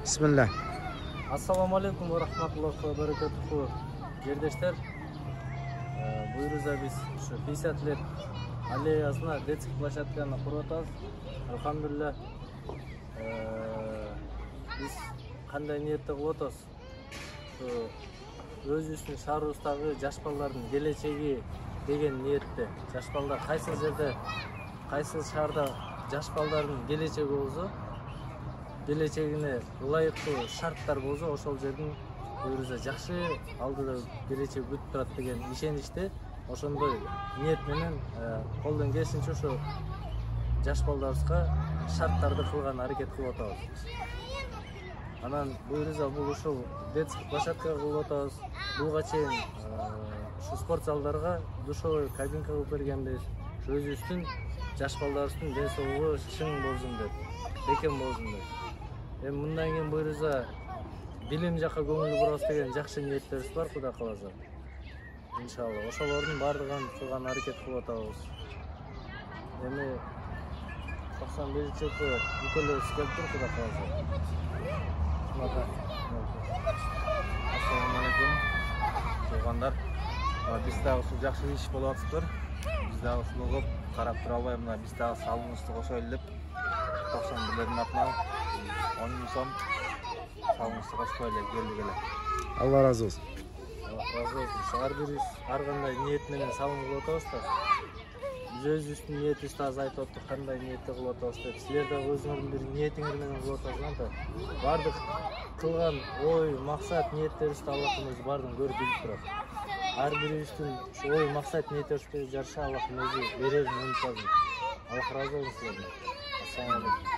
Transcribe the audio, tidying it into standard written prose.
Bismillah. Assalamu alaikum wa rahmatullahi wa barakatuhu. Gerdeşler, buyuruzda biz şu 50 lет aleyasına детский площадканы құрып атабыз. Elhamdülillah. Biz qanday niyetте кылып атабыз? Şu өзүбүздүн шаарыбыздагы жаш балдардын келечеги деген ниетте. Жаш балдар кайсы жерде, кайсы шаарда жаш балдардын келечеги болсо, келечегине ылайыктуу шарттар болсо, ошол жердин өзү жакшы алдыда келечек күтүп турат деген ишеничте, ошондой ниет менен колдон келишинче ошо жаш балдарыбызга шарттарды кылган аракет кылып атабыз. Анан бул ушул детский площадка кылып атабыз. Буга чейин ушу спорт залдарга душевой кабинка кылып бергенбиз. Өзүбүздүн жаш балдарыбыздын ден соолугу чың болсун деп, бекем болсун деп. Эми мындан кийин буйруза билим жакка көңүл бурабыз деген жакшы ниеттерибиз бар, Кудай кааласа. Иншалла, ошолордун бардыгын кылган аракет кылып атабыз. Эми 91-жылкы үлкөлөрүбүз келип тур, Кудай кааласа. Assalamu alaikum. Туугандар, биз дагы ушул жакшы иш болуп атыптыр. Биз дагы ушуну карап тура албай, мына биз дагы салымыбызды кошойлу деп 91-лердин атынан 10 000 сом салымыбызды кошуп коелу келдик эле. Allah razı olsun. Разы болсун. Ар бирибиз ар кандай ниет менен салым кылып атабыз да. Биз өзүбүздүн ниетибизди азыр айтып аттык, кандай ниетте кылып атабыз деп. Силер дагы өзүңөрдүн бир ниетиңер менен кылып атасыңар да. Бардык кылган ой, максат, ниеттерибизди Аллахтын өзү бардыгын көрүп билип турат. Ар бирибиздин ушу ой, максат, ниеттерибизге жараша Аллахтын өзү берерин умутпасын. Аллах разы болсун силерден. Ассаламу алейкум.